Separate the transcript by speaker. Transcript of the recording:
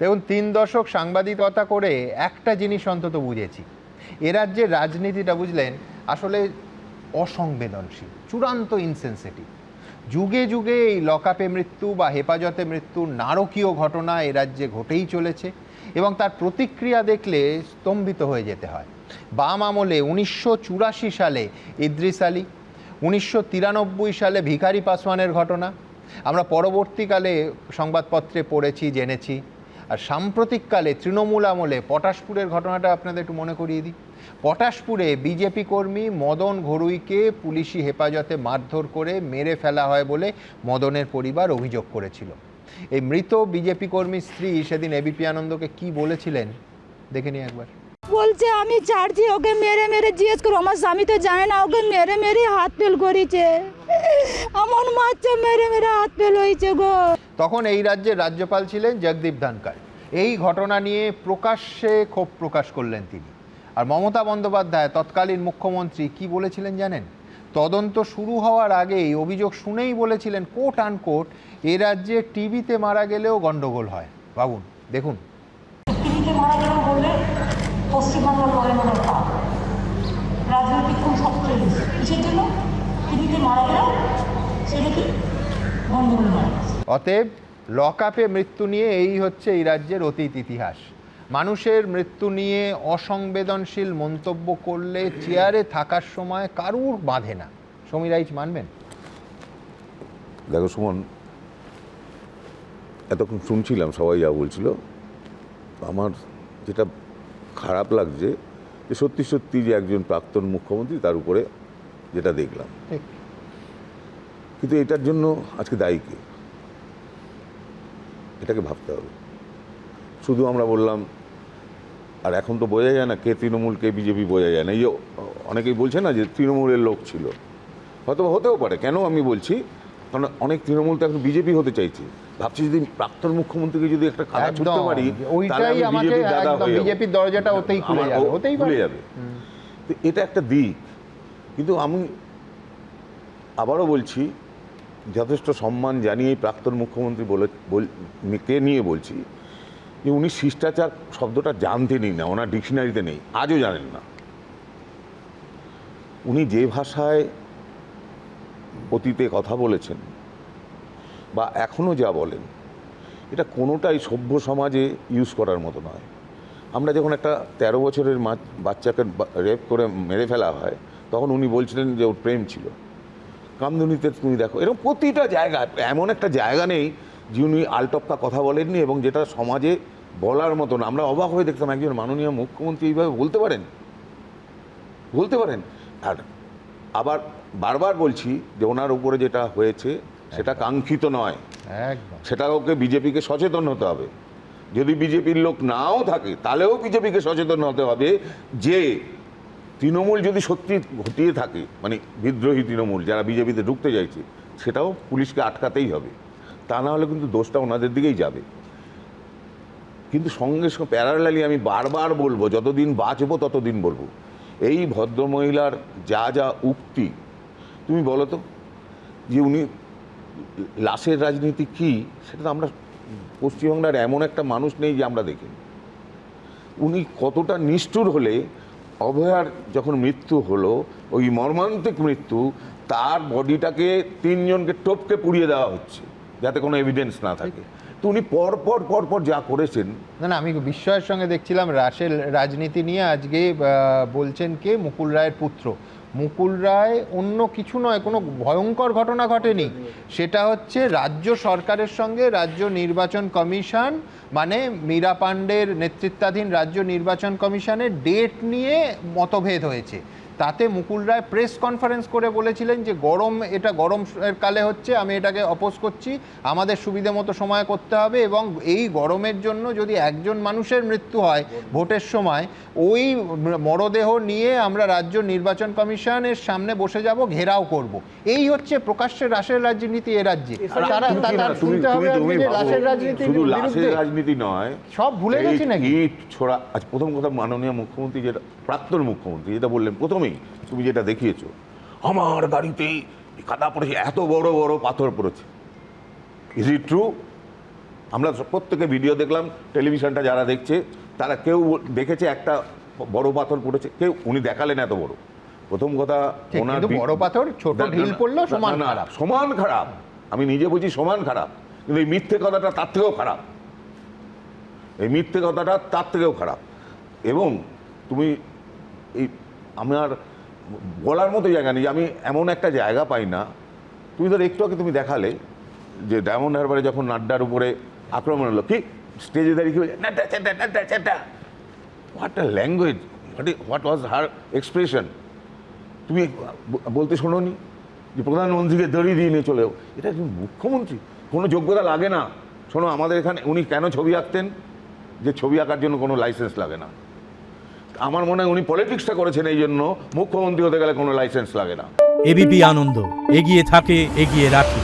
Speaker 1: দেখুন, 3 দশক সাংবাদিকতা করে একটা জিনিস অন্তত বুঝেছি, এ রাজ্যের রাজনীতিটা বুঝলেন আসলে অসংবেদনশীল, চূড়ান্ত ইনসেনসিটিভ। যুগে যুগে এই লকআপে মৃত্যু বা হেফাজতে মৃত্যুর নারকীয় ঘটনা এ রাজ্যে ঘটেই চলেছে এবং তার প্রতিক্রিয়া দেখলে স্তম্ভিত হয়ে যেতে হয়। বাম আমলে 1984 সালে ইদ্রিস আলী, 1993 সালে ভিখারি পাসওয়ানের ঘটনা আমরা পরবর্তীকালে সংবাদপত্রে পড়েছি, জেনেছি। আর সাম্প্রতিককালে তৃণমূল আমলে পটাশপুরের ঘটনাটা আপনাদের একটু মনে করিয়ে দিই। পটাশপুরে বিজেপি কর্মী মদন ঘড়ুইকে পুলিশি হেফাজতে মারধর করে মেরে ফেলা হয় বলে মদনের পরিবার অভিযোগ করেছিল। এই মৃত বিজেপি কর্মীর স্ত্রী সেদিন এবিপি আনন্দকে কি বলেছিলেন দেখে নিই একবার।
Speaker 2: বলছে আমি ছাড়ছি, ওকে মেরে মেরে জিজ্ঞেস করো, আমার স্বামী তো জানে না, ওকে মেরে মেরে হাত ফেল করেছে, এমন মারছে মেরে মেরে হাত ফেল হয়েছে গো।
Speaker 1: তখন এই রাজ্যের রাজ্যপাল ছিলেন জগদীপ ধনখড়। এই ঘটনা নিয়ে প্রকাশ্যে ক্ষোভ প্রকাশ করলেন তিনি। আর মমতা বন্দ্যোপাধ্যায় তৎকালীন মুখ্যমন্ত্রী কি বলেছিলেন জানেন? তদন্ত শুরু হওয়ার আগেই অভিযোগ শুনেই বলেছিলেন কোট আনকোট, এ রাজ্যে টিভিতে মারা গেলেও গন্ডগোল হয়। ভাবুন, দেখুন।
Speaker 3: টিভিতে মারা গেলেও বললে পশ্চিমবাংলার নরেন্দ্র পাল রাজনৈতিক খুব সক্রিয় কিসের জন্য? টিভিতে মারা গেলেও সেটা কি গন্ডগোল হয়।
Speaker 1: অতএব লকআপে মৃত্যু নিয়ে এই হচ্ছে এই রাজ্যের অতীত ইতিহাস। মানুষের মৃত্যু নিয়ে অসংবেদনশীল মন্তব্য করলে চেয়ারে থাকার সময় কারুর বাঁধে না। সমীর রাইচ মানবেন?
Speaker 4: দেখো সুমন, এতক্ষণ শুনছিলাম সবাই যা বলছিল, আমার যেটা খারাপ লাগছে যে সত্যি সত্যি যে একজন প্রাক্তন মুখ্যমন্ত্রী তার উপরে যেটা দেখলাম, কিন্তু এটার জন্য আজকে দায়ী কে? এটাকে ভাবতে হবে। শুধু আমরা বললাম, আর এখন তো বোঝা যায় না কে তৃণমূল কে বিজেপি, বোঝা যায় না। এই যে অনেকেই বলছে না যে তৃণমূলের লোক ছিল, হয়তো হতেও পারে। কেন আমি বলছি, কারণ অনেক তৃণমূল তো এখন বিজেপি হতে চাইছে। ভাবছি যদি প্রাক্তন মুখ্যমন্ত্রীকে যদি একটা কাদা ছুটতে পারি,
Speaker 1: ওইটাই আমাকে একদম বিজেপির দরজাটা ওতেই খুলে যাবে, ওতেই খুলে যাবে।
Speaker 4: তো এটা একটা দিক। কিন্তু আমি আবারও বলছি, যথেষ্ট সম্মান জানিয়ে প্রাক্তন মুখ্যমন্ত্রী কে নিয়ে বলছি যে উনি শিষ্টাচার শব্দটা জানতেনই না, ওনার ডিকশনারিতে নেই, আজও জানেন না। উনি যে ভাষায় অতীতে কথা বলেছেন বা এখনও যা বলেন, এটা কোনোটাই সভ্য সমাজে ইউজ করার মতো নয়। আমরা যখন একটা 13 বছরের বাচ্চাকে রেপ করে মেরে ফেলা হয়, তখন উনি বলছিলেন যে ওর প্রেম ছিল। কামদুনিতে তুমি দেখো, এরকম প্রতিটা জায়গা, এমন একটা জায়গা নেই যে উনি আলটপকা কথা বলেননি এবং যেটা সমাজে বলার মতন। আমরা অবাক হয়ে দেখতাম একজন মাননীয় মুখ্যমন্ত্রী এইভাবে বলতে পারেন। আর আবার বারবার বলছি যে ওনার উপরে যেটা হয়েছে সেটা কাঙ্ক্ষিত নয়, সেটা ওকে বিজেপিকে সচেতন হতে হবে। যদি বিজেপির লোক নাও থাকে তাহলেও বিজেপিকে সচেতন হতে হবে যে তৃণমূল যদি সত্যি ঘটিয়ে থাকে, মানে বিদ্রোহী তৃণমূল যারা বিজেপিতে ঢুকতে চাইছে, সেটাও পুলিশকে আটকাতেই হবে। তা না হলে কিন্তু দোষটা ওনাদের দিকেই যাবে। কিন্তু সঙ্গে সঙ্গে প্যারালালি আমি বারবার বলবো, যতদিন বাঁচবো ততদিন বলবো, এই ভদ্রমহিলার যা যা উক্তি, তুমি বলো তো যে উনি লাশের রাজনীতি কি, সেটা তো আমরা পশ্চিমবাংলার এমন একটা মানুষ নেই যে আমরা দেখি। উনি কতটা নিষ্ঠুর হলে অভয়ার যখন মৃত্যু হলো, ওই মর্মান্তিক মৃত্যু, তার বডিটাকে 3 জনকে টপকে পুড়িয়ে দেওয়া হচ্ছে যাতে কোনো এভিডেন্স না থাকে। তো উনি পর যা করেছেন,
Speaker 1: না, আমি বিস্ময়ের সঙ্গে দেখছিলাম রাশের রাজনীতি নিয়ে আজকে বলছেন কে, মুকুল রায়ের পুত্র। মুকুল রায় অন্য কিছু নয়, কোনো ভয়ঙ্কর ঘটনা ঘটেনি, সেটা হচ্ছে রাজ্য সরকারের সঙ্গে রাজ্য নির্বাচন কমিশন, মানে মীরা পাণ্ডের নেতৃত্বাধীন রাজ্য নির্বাচন কমিশনের ডেট নিয়ে মতভেদ হয়েছে। তাতে মুকুল রায় প্রেস কনফারেন্স করে বলেছিলেন যে এটা গরমের কালে হচ্ছে, আমি এটাকে অপোজ করছি, আমাদের সুবিধে মতো সময় করতে হবে, এবং এই গরমের জন্য যদি একজন মানুষের মৃত্যু হয় ভোটের সময়, ওই মরদেহ নিয়ে আমরা রাজ্য নির্বাচন কমিশনের সামনে বসে যাব, ঘেরাও করব। এই হচ্ছে প্রকাশ্যে রাশের রাজনীতি এ রাজ্যে।
Speaker 4: রাজনীতি নয়,
Speaker 1: সব ভুলে গেছি নাকি?
Speaker 4: ছোড়া। আচ্ছা, প্রথম কথা, মাননীয় মুখ্যমন্ত্রী যেটা, প্রাক্তন মুখ্যমন্ত্রী যেটা বললেন প্রথমেই, তুমি যেটা দেখিয়েছো, আমার গাড়িতেই কাদা পড়েছে, এত বড় বড় পাথর পড়েছে। Is it true? আমরা প্রত্যেকে ভিডিও দেখলাম, টেলিভিশনটা যারা দেখছে তারা কেউ দেখেছে একটা বড় পাথর পড়েছে, কেউ উনি দেখালেন এত বড়। প্রথম কথা
Speaker 1: ঠিক,
Speaker 4: ওনার
Speaker 1: কিন্তু বড় পাথর ছোট ঢিল পড়লো সমান খারাপ।
Speaker 4: সমান খারাপ, আমি নিজে বুঝি সমান খারাপ, কিন্তু এই মিথ্যে কথাটা তার থেকেও খারাপ, এই মিথ্যে কথাটা তার থেকেও খারাপ। এবং তুমি এই আমার বলার মতো জায়গা নেই, আমি এমন একটা জায়গা পাই না। তুমি ধর একটু আগে তুমি দেখালে যে ডায়মন্ড হারবারে যখন নাড্ডার উপরে আক্রমণ হলো, কি স্টেজে দাঁড়িয়ে কি নাড্ডা চ্যাটা নাড্ডা চ্যাটা, what a language, what was her expression. তুমি বলতে শোনোনি যে প্রধানমন্ত্রীকে দড়ি দিয়ে নিয়ে চলেও, এটা একজন মুখ্যমন্ত্রী, কোনো যোগ্যতা লাগে না। শোনো, আমাদের এখানে উনি কেন ছবি আঁকতেন? যে ছবি আঁকার জন্য কোনো লাইসেন্স লাগে না। আমার মনে হয় উনি পলিটিক্সটা করেছেন এই জন্য, মুখ্যমন্ত্রী হতে গেলে কোনো লাইসেন্স লাগে না।
Speaker 5: এবিপি আনন্দ, এগিয়ে থাকে, এগিয়ে রাখে।